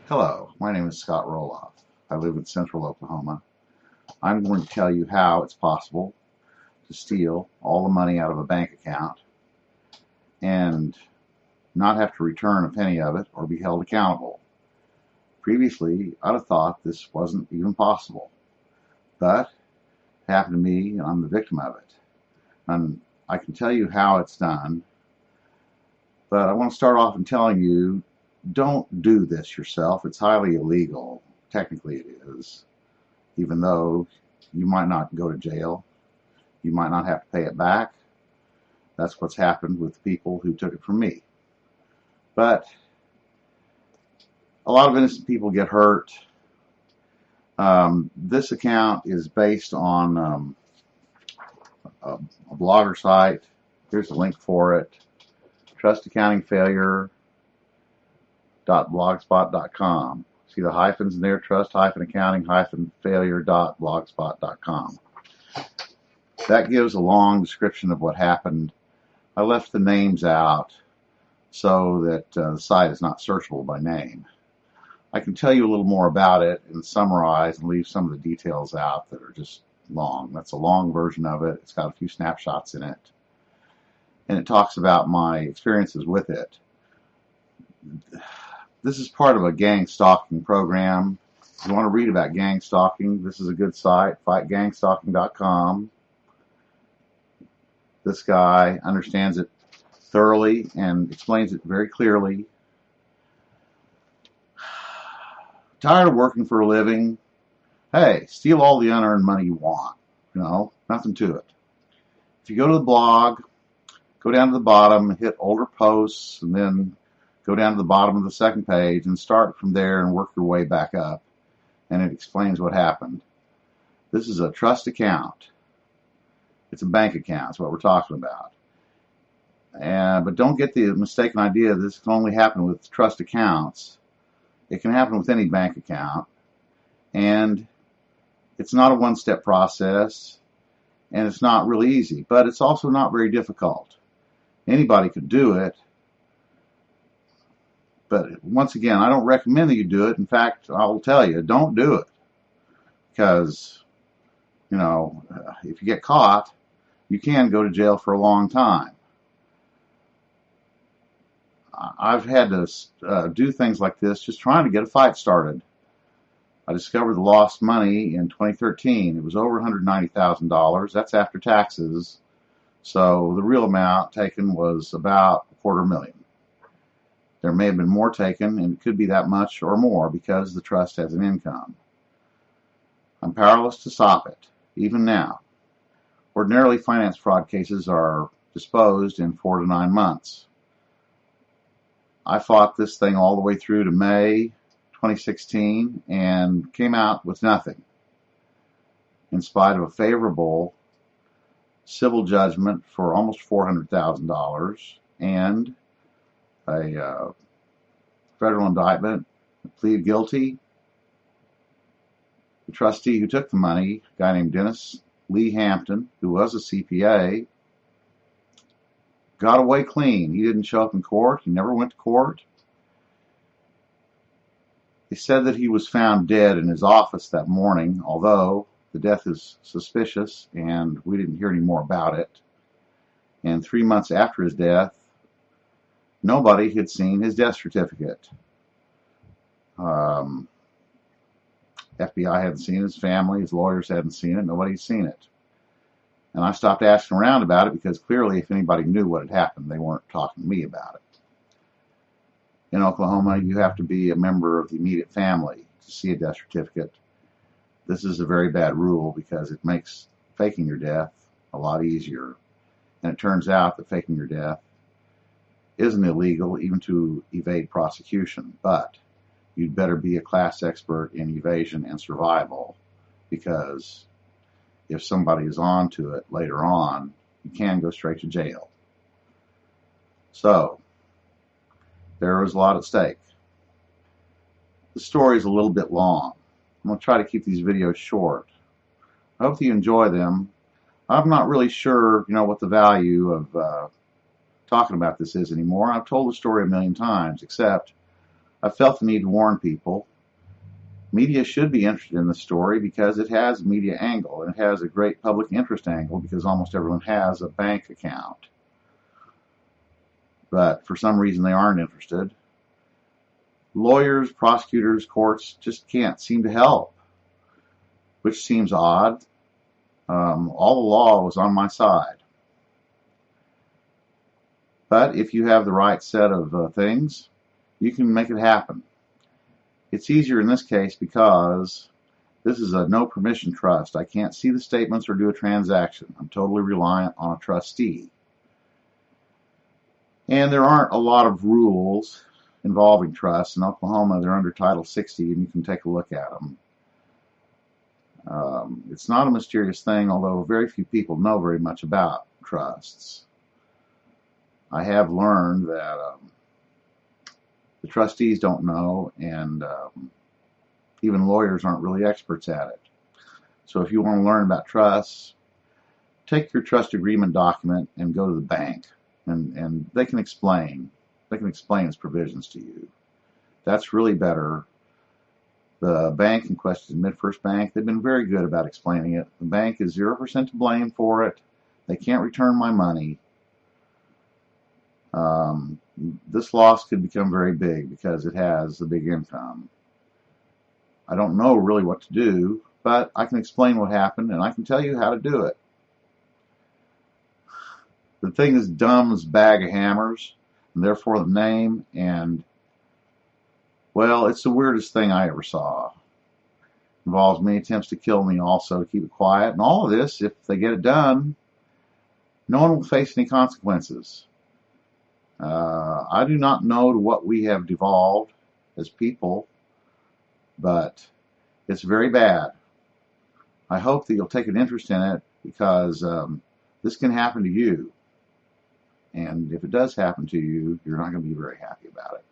Hello, my name is Scott Roloff. I live in central Oklahoma. I'm going to tell you how it's possible to steal all the money out of a bank account and not have to return a penny of it or be held accountable. Previously, I'd have thought this wasn't even possible, but it happened to me and I'm the victim of it. And I can tell you how it's done, but I want to start off in telling you don't do this yourself. It's highly illegal. Technically, it is. Even though you might not go to jail, you might not have to pay it back. That's what's happened with the people who took it from me. But a lot of innocent people get hurt. This account is based on a blogger site. Here's the link for it. trustaccountingfailure.blogspot.com. See the hyphens in there, trust-accounting-failure.blogspot.com. That gives a long description of what happened. I left the names out so that the site is not searchable by name. I can tell you a little more about it and summarize and leave some of the details out that are just long. That's a long version of it. It's got a few snapshots in it. And it talks about my experiences with it. This is part of a gang stalking program. If you want to read about gang stalking, this is a good site, fightgangstalking.com. This guy understands it thoroughly and explains it very clearly. Tired of working for a living? Hey, steal all the unearned money you want. Nothing to it. If you go to the blog, go down to the bottom, hit older posts, and then go down to the bottom of the second page and start from there and work your way back up. And it explains what happened. This is a trust account. It's a bank account. That's what we're talking about. But don't get the mistaken idea that this can only happen with trust accounts. It can happen with any bank account. And it's not a one-step process. And it's not really easy. But it's also not very difficult. Anybody could do it. But once again, I don't recommend that you do it. In fact, I'll tell you, don't do it. Because, if you get caught, you can go to jail for a long time. I've had to do things like this just trying to get a fight started. I discovered the lost money in 2013. It was over $190,000. That's after taxes. So the real amount taken was about $250,000. There may have been more taken, and it could be that much or more because the trust has an income. I'm powerless to stop it, even now. Ordinarily, finance fraud cases are disposed in 4 to 9 months. I fought this thing all the way through to May 2016 and came out with nothing, in spite of a favorable civil judgment for almost $400,000 and a federal indictment, pleaded guilty. The trustee who took the money, a guy named Dennis Lee Hampton, who was a CPA, got away clean. He didn't show up in court. He never went to court. They said that he was found dead in his office that morning, although the death is suspicious and we didn't hear any more about it. And 3 months after his death, nobody had seen his death certificate. FBI hadn't seen it, his family, his lawyers hadn't seen it, nobody's seen it. And I stopped asking around about it because clearly if anybody knew what had happened, they weren't talking to me about it. In Oklahoma, you have to be a member of the immediate family to see a death certificate. This is a very bad rule because it makes faking your death a lot easier. And it turns out that faking your death isn't illegal even to evade prosecution, but you'd better be a class expert in evasion and survival because if somebody is on to it later on, you can go straight to jail. So, there was a lot at stake. The story is a little bit long. I'm going to try to keep these videos short. I hope you enjoy them. I'm not really sure, what the value of talking about this is anymore. I've told the story a million times, except I felt the need to warn people. Media should be interested in the story because it has a media angle, and it has a great public interest angle because almost everyone has a bank account. But for some reason they aren't interested. Lawyers, prosecutors, courts just can't seem to help, which seems odd. All the law was on my side. But if you have the right set of things, you can make it happen. It's easier in this case because this is a no permission trust. I can't see the statements or do a transaction. I'm totally reliant on a trustee. And there aren't a lot of rules involving trusts. In Oklahoma, they're under Title 60, and you can take a look at them. It's not a mysterious thing, although very few people know very much about trusts. I have learned that the trustees don't know, and even lawyers aren't really experts at it. So if you want to learn about trusts, take your trust agreement document and go to the bank, and they can explain its provisions to you. That's really better. The bank in question, MidFirst Bank, they've been very good about explaining it. The bank is 0% to blame for it. They can't return my money. This loss could become very big because it has a big income. I don't know really what to do, but I can explain what happened, and I can tell you how to do it. The thing is dumb as a bag of hammers, and therefore the name, and, well, it's the weirdest thing I ever saw. It involves many attempts to kill me also to keep it quiet, and all of this, if they get it done, no one will face any consequences. I do not know to what we have devolved as people, but it's very bad. I hope that you'll take an interest in it because this can happen to you. And if it does happen to you, you're not going to be very happy about it.